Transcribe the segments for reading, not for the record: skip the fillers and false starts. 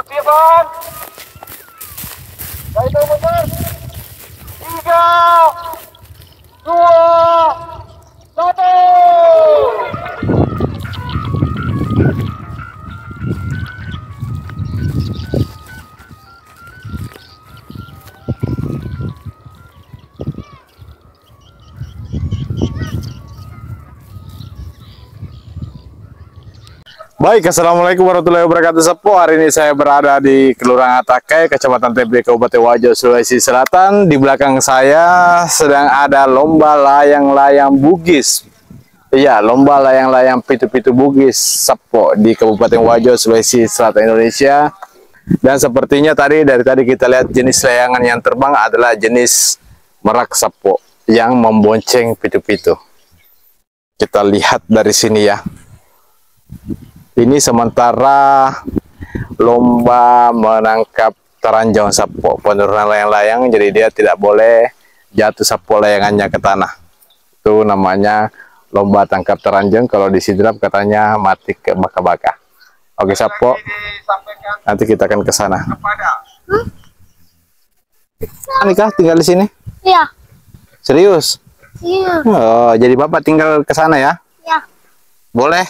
Persiapan. Baik, mundur. 3, 2, 1. Baik, assalamualaikum warahmatullahi wabarakatuh. Sepo, hari ini saya berada di Kelurahan Atakai, Kecamatan TB, Kabupaten Wajo, Sulawesi Selatan. Di belakang saya sedang ada lomba layang-layang Bugis. Iya, lomba layang-layang pitu-pitu Bugis Sepo di Kabupaten Wajo, Sulawesi Selatan, Indonesia. Dan sepertinya dari tadi kita lihat jenis layangan yang terbang adalah jenis merak Sepo yang membonceng pitu-pitu. Kita lihat dari sini ya. Ini sementara lomba menangkap teranjang Sepo, penurunan layang-layang, jadi dia tidak boleh jatuh Sepo layangannya ke tanah. Itu namanya lomba tangkap teranjang. Kalau disidrap katanya mati ke baka-baka. Oke Sepo, nanti kita akan ke sana. Nikah tinggal di sini? Iya. Serius? Iya. Oh, jadi Bapak tinggal ke sana ya? Iya. Boleh?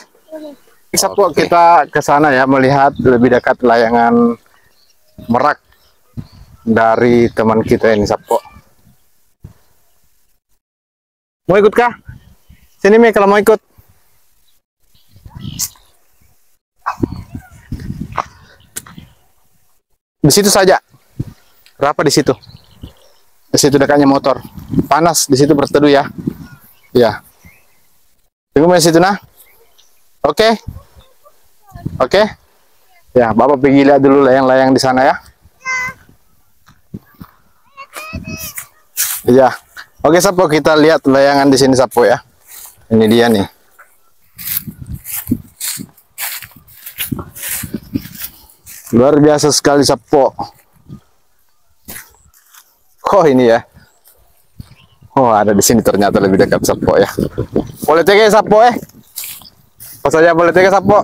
Sepo, kita ke sana ya, melihat lebih dekat layangan merak dari teman kita ini, Sepo. Mau ikut kah? Sini Mi, kalau mau ikut. Di situ saja. Berapa di situ? Di situ dekatnya motor. Panas di situ, berteduh ya. Ya. Tunggu di situ nah. Oke. Oke. Ya, Bapak pergi lihat dulu layang-layang di sana ya. Iya. Oke, Sepo, kita lihat layangan di sini, Sepo ya. Ini dia nih. Luar biasa sekali, Sepo. Oh, ini ya. Oh, ada di sini ternyata lebih dekat, Sepo ya. Boleh tega, Sepo . Pas saja boleh tega, Sepo.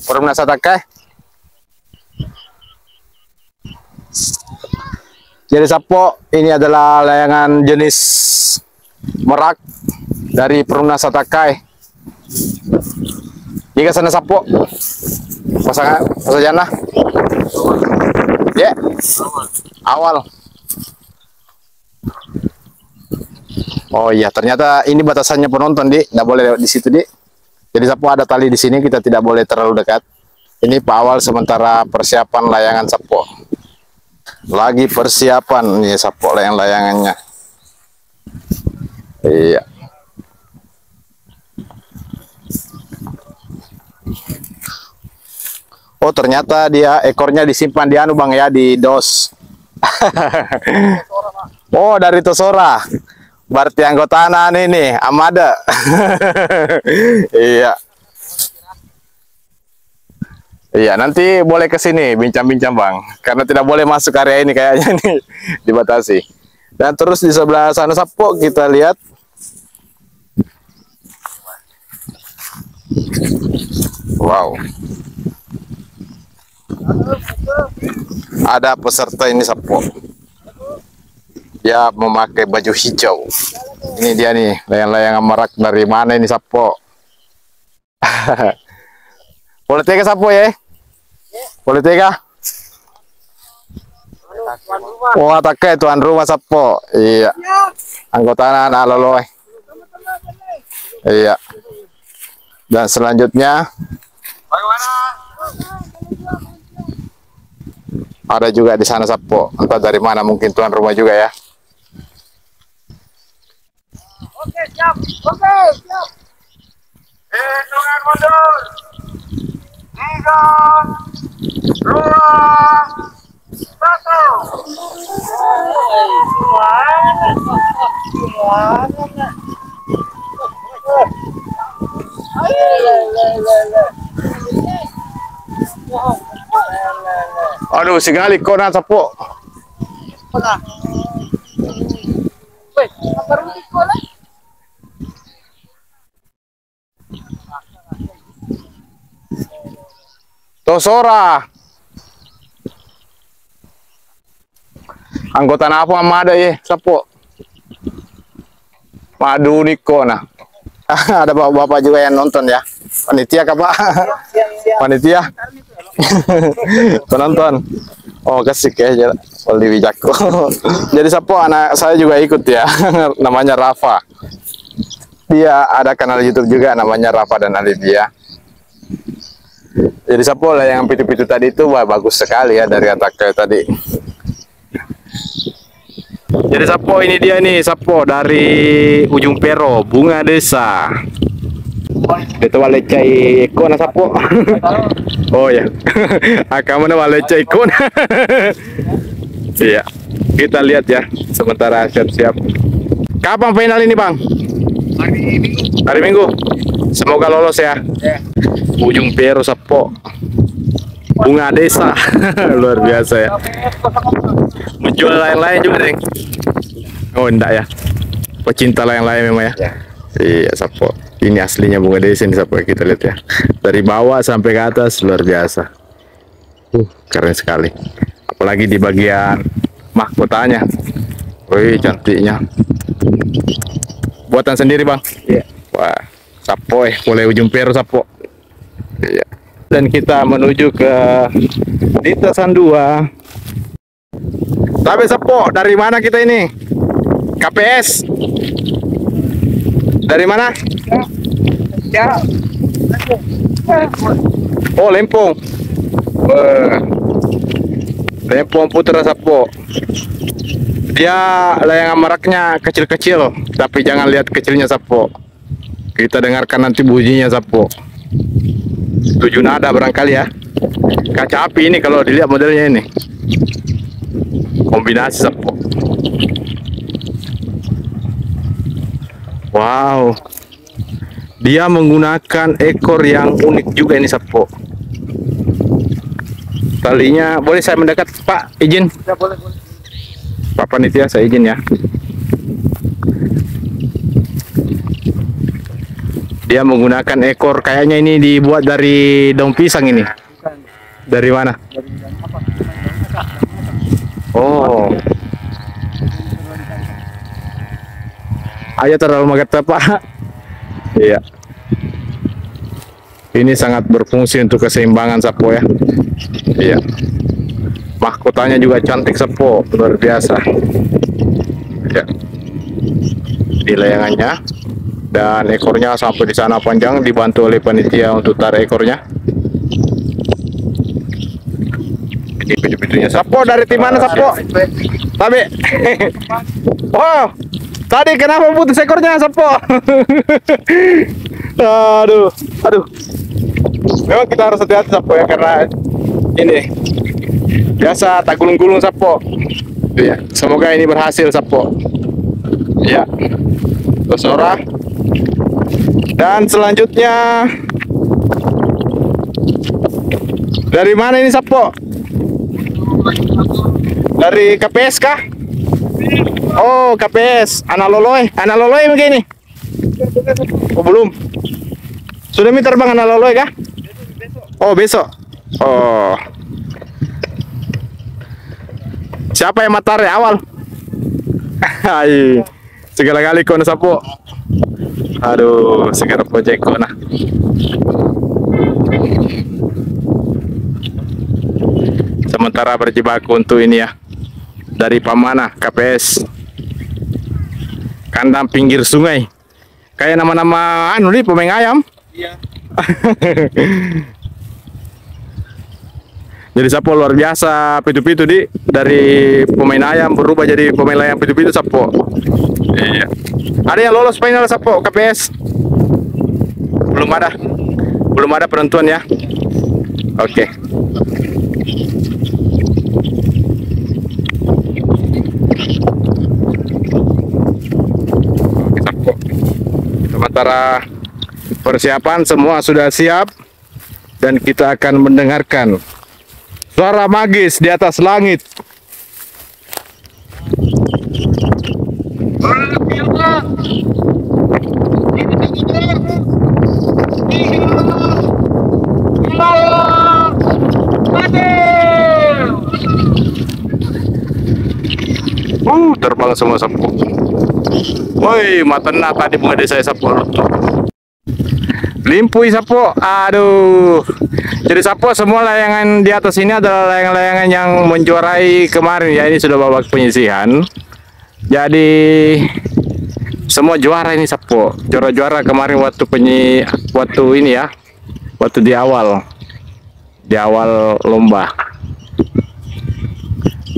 Perumna Atakai. Jadi Sepo, ini adalah layangan jenis merak dari Perumna Atakai. Jika sana Sepo, pasajan lah. Ya, awal. Oh iya, ternyata ini batasannya penonton, Dik. Nggak boleh lewat di situ, Dik. Jadi Sepo, ada tali di sini, kita tidak boleh terlalu dekat. Ini Pak Awal sementara persiapan layangan Sepo. Lagi persiapan nih Sepo layangannya. Iya. Oh, ternyata dia ekornya disimpan di anu Bang ya, di dos. Oh, dari Tosora. Berarti anggota ini Amada. Iya. Iya, nanti boleh ke sini bincang-bincang Bang. Karena tidak boleh masuk area ini kayaknya nih, dibatasi. Dan terus di sebelah sana Sepo kita lihat wow. Ada peserta ini Sepo. Ya, memakai baju hijau. Ini dia nih, layang-layang merak dari mana ini Sepo? Boleh tega Sepo ya? Boleh tega? Oh, Atakai tuan rumah Sepo. Iya. Anggota anak loloy. Iya. Dan selanjutnya ada juga di sana Sepo. Entah dari mana, mungkin tuan rumah juga ya. Oke, siap. Oke, siap. Hitungan mundur. 3, 2, 1. Aduh, singali kau na Sepo. Weh, apa rumput kau lah? Tosora. Anggota apa ada ya, Sapo? Madu Niko nah. Ada bapak-bapak juga yang nonton ya. Panitia kah, Pak? Panitia. Penonton. Oh, kasih aja Oli Wijako. Jadi Sapo anak saya juga ikut ya. Namanya Rafa. Dia ada kanal YouTube juga namanya Rafa dan Alivia. Jadi Sapo lah yang pitu-pitu tadi itu wah, bagus sekali ya dari atak tadi. Jadi Sapo ini dia nih Sapo dari ujung Pero bunga desa. Itu walecai ikon Sapo. Oh ya. Akamu walecai ikon. Iya. Kita lihat ya sementara siap-siap. Kapan final ini, Bang? Hari Minggu. Semoga lolos ya. Ujung Pero Sapo. Bunga desa. Luar biasa ya. Menjual lain-lain juga, Deng. Oh, enggak ya. Pecinta lain-lain memang ya. Iya, Sapo. Ini aslinya bunga desa ini Sapo, kita lihat ya. Dari bawah sampai ke atas luar biasa. Keren sekali. Apalagi di bagian mahkotanya. Wih, cantiknya. Buatan sendiri, Bang? Iya. Wah, Sapo boleh ujung Pero Sapo. Iya. Dan kita menuju ke lintasan 2. Tapi Sapo, dari mana kita ini? KPS. Dari mana? Ya. Oh, Lempung. Lempung Putra Sapo. Dia layangan meraknya kecil-kecil, tapi jangan lihat kecilnya Sapo. Kita dengarkan nanti bunyinya Sapo. 7 nada barangkali ya. Kaca api ini kalau dilihat modelnya ini. Kombinasi Sapo. Wow. Dia menggunakan ekor yang unik juga ini Sapo. Talinya boleh saya mendekat, Pak? Izin. Ya, boleh. Pak Panitia, saya izin ya. Dia menggunakan ekor, kayaknya ini dibuat dari daun pisang ini. Dari mana? Oh. Ayo terlalu magata, Pak. Iya. Ini sangat berfungsi untuk keseimbangan Sapo ya. Iya. Mahkotanya juga cantik Sapo, luar biasa. Ya. Di layangannya dan ekornya sampai di sana panjang, dibantu oleh panitia untuk tarik ekornya. Ini pitu-pitunya Sapo dari tim mana Sapo? Tapi. Oh, tadi kenapa putus ekornya Sapo? Aduh. Memang kita harus hati-hati Sapo ya, karena ini biasa tak gulung-gulung Sapo. Ya, semoga ini berhasil Sapo. Ya, Tosora. Dan selanjutnya dari mana ini Sapo? Dari KPS kah? Oh, KPS. Anak loloy begini. Oh, belum. Sudah terbang anak loloy kah? Oh, besok. Oh. Siapa yang matahari awal? Hai. Segala kali kau Sapo. Aduh, segera project kau nah. Sementara berjibaku untuk ini ya. Dari Pamana KPS. Kandang pinggir sungai. Kayak nama-nama anu nih pemain ayam. Iya. Jadi Sapo luar biasa, pitu-pitu dari pemain ayam berubah jadi pemain ayam pitu-pitu Sapo. Iya. Ada yang lolos final Sapo KPS? Belum ada penentuan ya. Oke. Oke Sapo. Sementara persiapan semua sudah siap dan kita akan mendengarkan suara magis di atas langit. semua sapu. Woi, matena tadi bunga desa sapu. Limpui sapu. Aduh. Jadi sapu semua layangan di atas ini adalah layangan-layangan yang menjuarai kemarin ya. Ini sudah babak penyisihan. Jadi semua juara ini sapu. Juara-juara kemarin waktu ini ya. Waktu di awal lomba.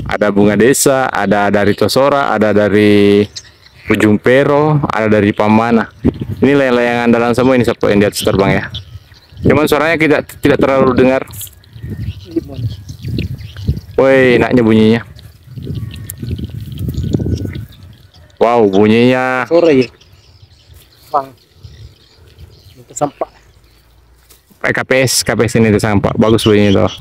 Ada bunga desa, ada dari Tosora, ada dari Ujung Pero, ada dari Pamana. Ini layang-layangan dalam semua ini sapu yang di atas terbang ya. Cuman suaranya tidak terlalu dengar. Woi, enaknya bunyinya. Wow, bunyinya. Sore ya. Bang. Itu sampah. KPS ini tuh sampah. Bagus bunyinya tuh.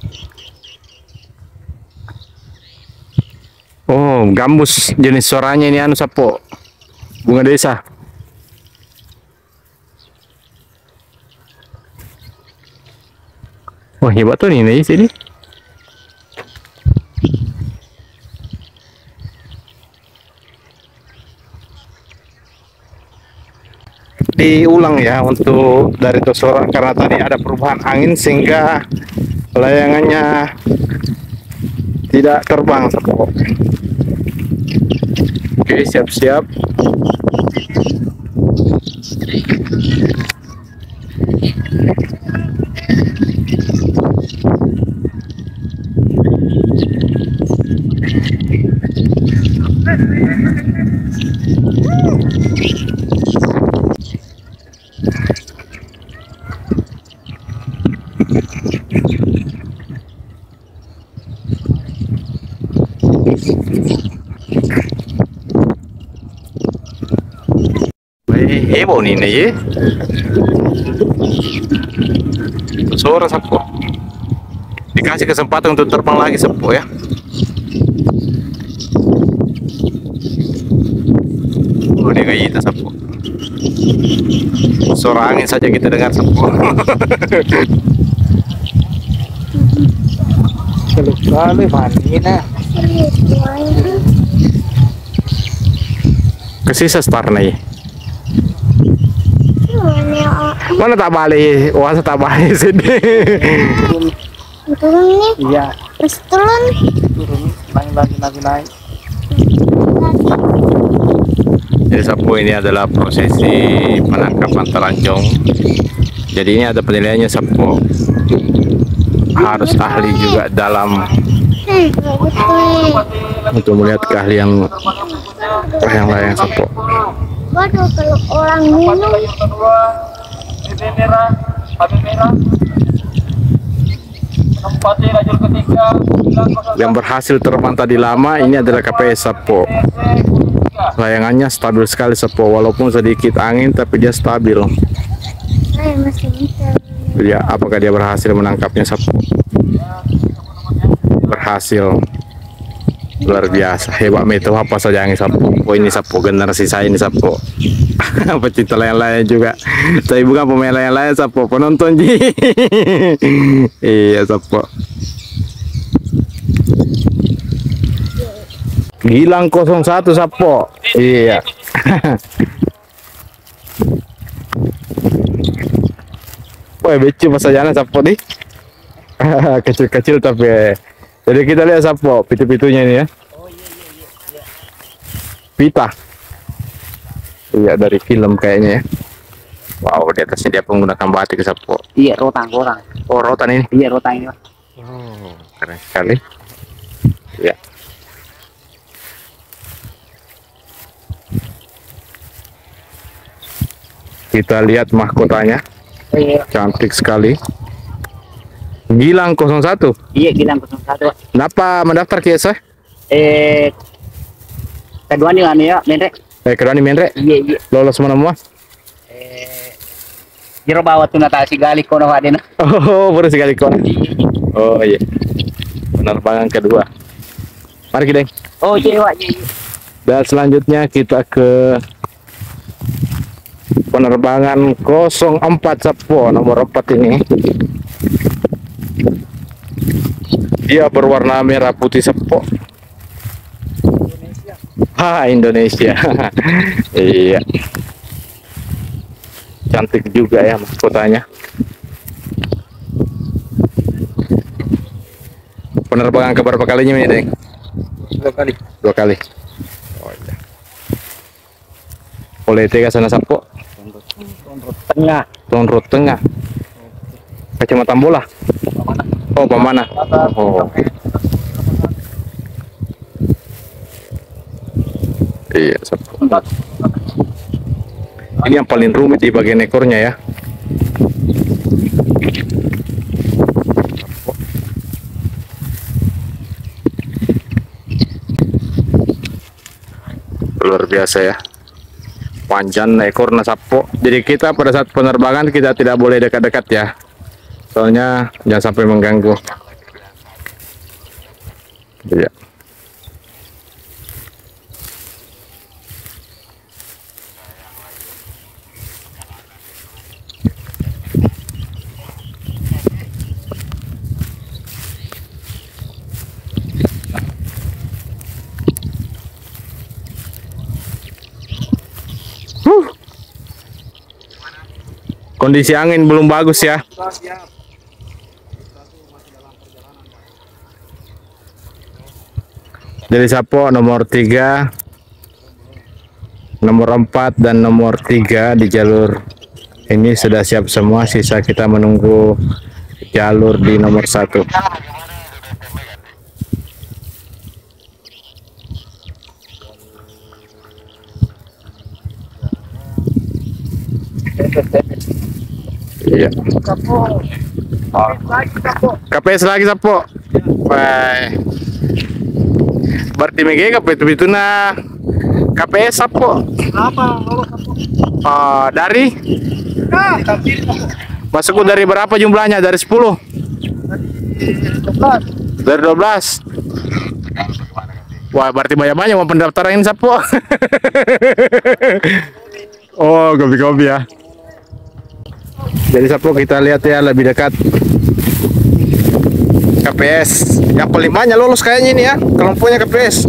Oh, gambus jenis suaranya ini anu sapu. Bunga desa. Wah, hebat tuh ini sini. Diulang ya untuk dari Tosora karena tadi ada perubahan angin sehingga layangannya tidak terbang sapu. Oke, siap-siap. Heboh nih ya. Suara sapu. Dikasih kesempatan untuk terbang lagi sapu ya. Oh, dia kayak gitu sapu. Suara angin saja kita dengar sapu. Sekali mandi nah. Kesisa start nih. Mana tak balik? Wah, tak balik sini. Turun nih. Iya. Terus turun. Naik. Jadi sapu ini adalah prosesi penangkapan telancong. Jadi ini ada penilaiannya sapu. Harus ahli juga dalam untuk melihat keahlian layang-layang sapu. Waduh, kalau orang minum. Merah, merah. Menempati lajur ketiga. Yang berhasil terbang tadi lama ini adalah KPS sapu. Layangannya stabil sekali sapu, walaupun sedikit angin tapi dia stabil. Masih bisa. Ya, apakah dia berhasil menangkapnya sapu? Berhasil. Luar biasa, hebat metu apa saja yang sapu. Oh, ini sapu generasi saya ini sapu. Pecinta layang-layang juga. Tapi bukan pemain layang-layang sapu, penonton ji. Iya sapu. Gilang 01 sapu. Iya. Woi, becu pas jalan sapu nih. Kecil-kecil tapi. Jadi kita lihat sapu pitu-pitunya ini ya. Oh iya. Pita. Iya, dari film kayaknya ya. Wow, di atasnya dia menggunakan batik sapu. Iya, rotan. Oh, rotan ini. Iya, rotan ini. Oh, keren sekali. Ya. Kita lihat mahkotanya. Iya. Cantik sekali. Gilang 01. Iya, Gilang 01. Kenapa mendaftar ke saya? Kedua nih anu ya, Menrek. Kedua nih Menrek. Iya. Lolos mana semua? Jero bawa tuh natasi gali kono hadena. Oh, baru sekali kok. Oh iya. Penerbangan kedua. Mari kita. Oh iya. Dan selanjutnya kita ke penerbangan 04 sapu nomor 4 ini. Dia berwarna merah putih sapu. Indonesia. Iya. Cantik juga ya mahkotanya. Penerbangan ke berapa kalinya ini, Deng? 2 kali. 2 kali. Oh iya. Oleh tega sana sapo. Tengah. Tonrot tengah. Kecamatan Bola. Oh, Pamana. Oh. Iya, sapo. Ini yang paling rumit di bagian ekornya ya. Luar biasa ya, panjang ekor sapo. Jadi kita pada saat penerbangan kita tidak boleh dekat-dekat ya, soalnya jangan sampai mengganggu. Iya. Kondisi angin belum bagus ya. Jadi sapo nomor 3, nomor 4 dan nomor 3 di jalur ini sudah siap semua. Sisa kita menunggu jalur di nomor 1. Iya. KPS lagi sapo. Bye. Berarti mege KPS itu na KPS sapo. Dari masukku dari berapa jumlahnya? Dari 10? Dari 12. Wah, berarti banyak-banyak mau pendaftaran sapo. Oh, kopi-kopi ya. Jadi sapo kita lihat ya lebih dekat. KPS yang paling banyak lolos kayaknya ini ya, kelompoknya KPS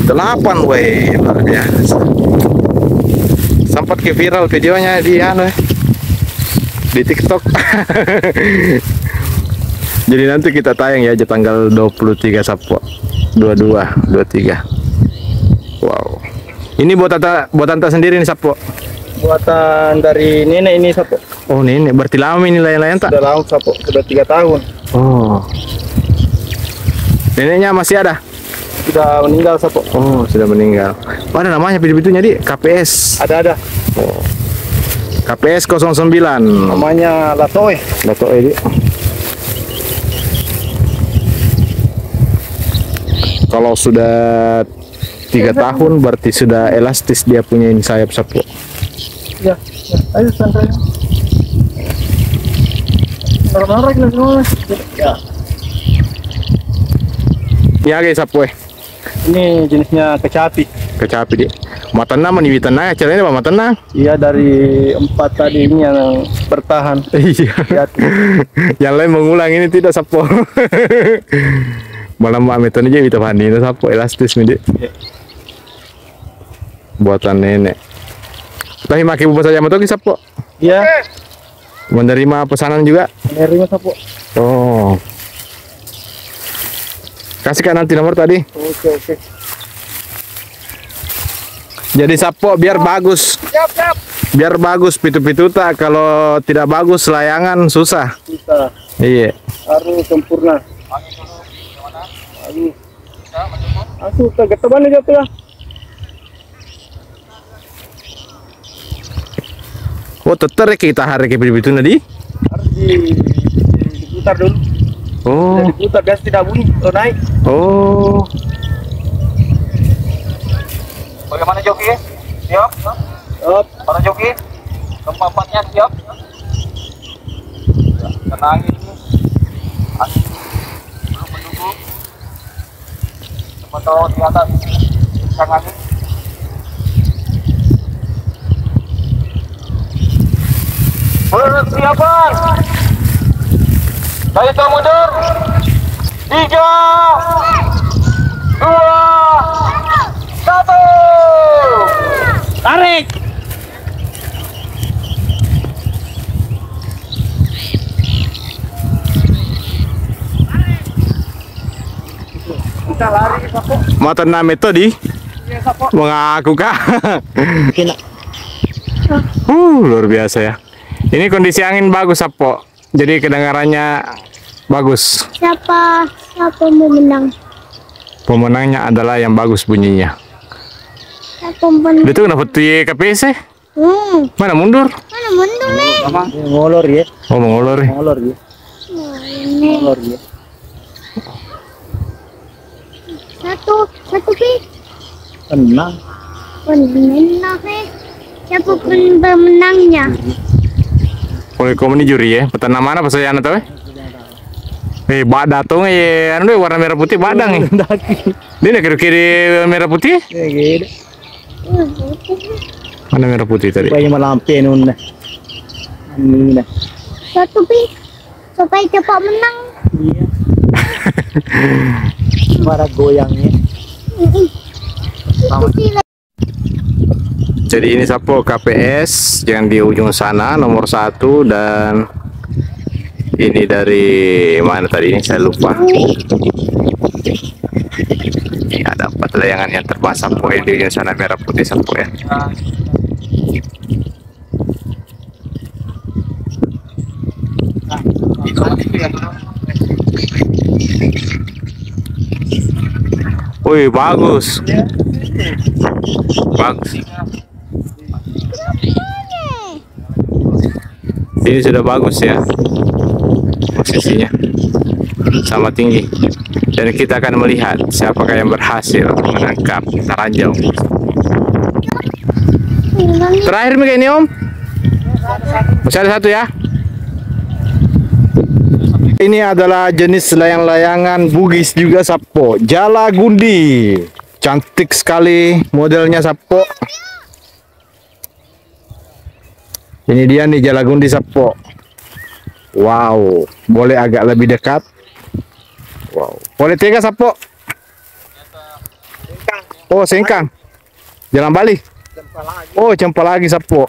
8, weh, luar biasa. Sempat ke viral videonya di di TikTok. Jadi nanti kita tayang ya di tanggal 23 sapo, 22, 23. Wow. Ini buat anta sendiri nih sapo. Buatan dari nenek ini sapo. Oh, nenek berarti lama ini layan-layan tak? Sudah lama sapo, sudah 3 tahun. Oh. Neneknya masih ada? Sudah meninggal sapo. Oh, sudah meninggal. Mana namanya pintu-pintunya di KPS? Ada. Oh. KPS 09. Namanya Latoe. Latoe di. Kalau sudah 3 tahun berarti sudah elastis dia punya ini sayap sapo. Ya, ayo santai. Normal lagi semua. Ya. Ya guys sapo. Ini jenisnya kecapi. Kecapi di. Matana maniwitan caranya apa matana? Iya, dari 4 tadi ini yang bertahan. Iya. Yang lain mengulang, ini tidak sapo. Malam ameton aja kita pandina sapo elastis nih. Buatan nenek. Tapi makin bubas saja motor sapo. Iya. Menerima pesanan juga. Menerima sapo. Oh. Kasihkan nanti nomor tadi. Oke. Jadi sapo biar bagus. Siap. Biar bagus pitu-pitu tak, kalau tidak bagus layangan susah. Kita Iya. harus sempurna. Aku kegeteban aja tuh ya. Oh, tertarik kita hari ke pitu nadi? Harus diputar dulu. Oh. Diputar biar tidak bunyi kalau naik. Oh. Bagaimana joki? Siap? Up. Para joki? Tempatnya siap? Ya, kena angin ini. Angin belum mendukung. Atau di atas sang angin. Persiapan. Dari mundur. 3, 2, 1. Tarik. Kita lari Sapo. Mata nama itu di Iya Sapo. mengaku kah? Kena. Luar biasa ya. Ini kondisi angin bagus Sapo. Jadi kedengarannya bagus. Siapa mau menang? Pemenangnya adalah yang bagus bunyinya. Siapa menang? Itu kenapa tuh KPC? Mana mundur? Mana mundur nih? Ngolor ya. Oh mengolor. Ngolor ya. Ini Ngolor ya. satu pi. Tenang. Menang nih. Siapa pemenangnya? Oleh kau ini juri ya. Petan mana pas saya anak tahu? Badak tuh ya, anu deh warna merah putih badang nih. Dia nak kiri merah putih? Gitu. Mana merah putih tadi? Supaya melampai nun. Ini nah. Satu pi. Supaya cepat menang. Iya. Suara goyangnya. Jadi ini Sapo KPS yang di ujung sana nomor 1 dan ini dari mana tadi ini saya lupa. Ada 4 layangan yang terbang Sapo di ujung sana merah putih Sapo ya. Wih bagus, bagus. Ini sudah bagus ya posisinya, sama tinggi. Dan kita akan melihat siapakah yang berhasil menangkap taranjau. Terakhir nih ini Om, masih ada satu ya. Ini adalah jenis layang-layangan bugis juga Sapo, Jalagundi. Cantik sekali modelnya Sapo. Ini dia nih Jalagundi Sapo. Wow, boleh agak lebih dekat. Wow, boleh tega Sapo. Oh sengkang, jalan balik. Oh cempalagi Sapo.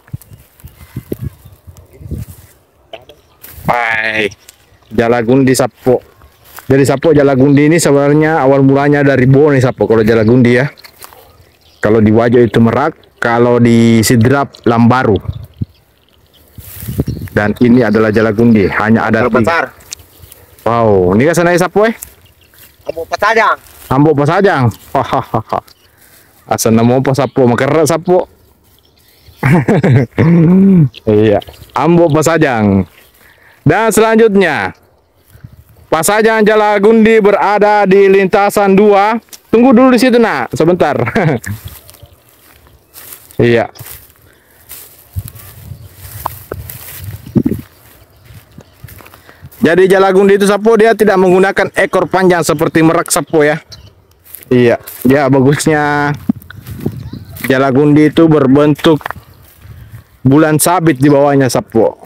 Baik. Jalagundi Sapo. Jadi Sapo Jalagundi ini sebenarnya awal mulanya dari Bone Sapo. Kalau Jalagundi ya. Kalau di Wajo itu Merak, kalau di Sidrap Lambaru. Dan ini adalah Jalagundi, hanya ada 3. Wow, ini kan sana Sapo Ambo Pasajang. Ambo Pasajang. Hahaha. Asa namo pa Sapo, makara Sapo. Iya, Ambo Pasajang. Dan selanjutnya Pasajang Jalagundi berada di lintasan 2. Tunggu dulu di situ nak, sebentar. Iya. Jadi Jalagundi itu Sapo dia tidak menggunakan ekor panjang seperti Merak Sapo ya. Iya, ya bagusnya Jalagundi itu berbentuk bulan sabit di bawahnya Sapo.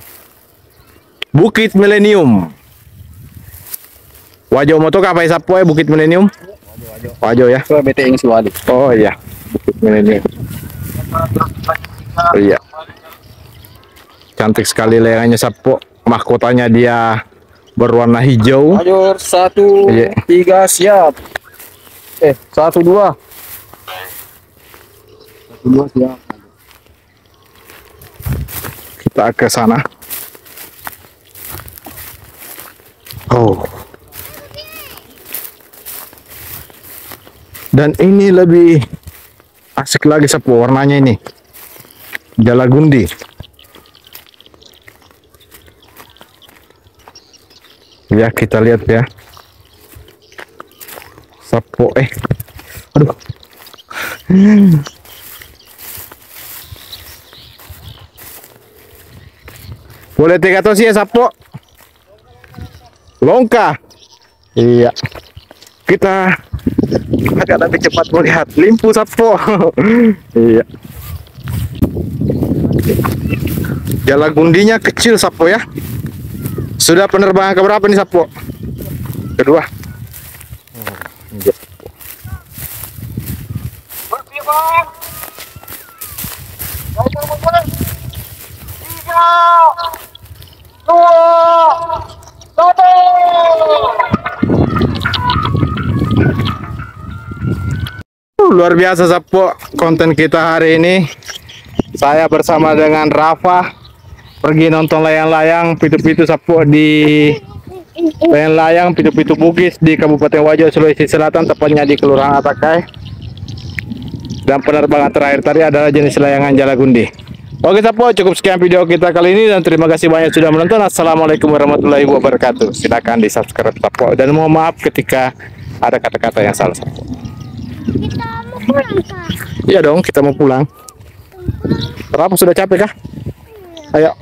Bukit Milenium. Wajo moto apa ya Sapo ya Bukit Milenium? Wajo ya. Coba bete yang suali. Oh iya, Bukit Milenium. Oh, iya. Cantik sekali layangannya Sapo. Mahkotanya dia berwarna hijau. Ayo 1, Iya. 3 siap. 1, 2. 1, 2 siap. Kita ke sana. Oh. Dan ini lebih asik lagi Sapo warnanya ini. Jalagundi. Ya kita lihat ya. Sapo aduh. Boleh tiga tosi ya Sapo. Longka. Iya. Kita agak lebih cepat melihat limpu Sapo. Iya. Jalagundinya kecil Sapo ya. Sudah penerbangan keberapa nih Sapo? Kedua. Luar biasa Sapo konten kita hari ini. Saya bersama dengan Rafa pergi nonton layang-layang pitu-pitu Sapo di layang-layang pitu-pitu Bugis di Kabupaten Wajo, Sulawesi Selatan, tepatnya di Kelurahan Atakai. Dan penerbangan terakhir tadi adalah jenis layangan Jalagundi. Oke Sapo, cukup sekian video kita kali ini dan terima kasih banyak sudah menonton. Assalamualaikum warahmatullahi wabarakatuh. Silakan di subscribe Sapo dan mohon maaf ketika ada kata-kata yang salah Sapo. Kita mau pulang, Kak. Iya dong, kita mau pulang. Rafa sudah capek kah? Ayo.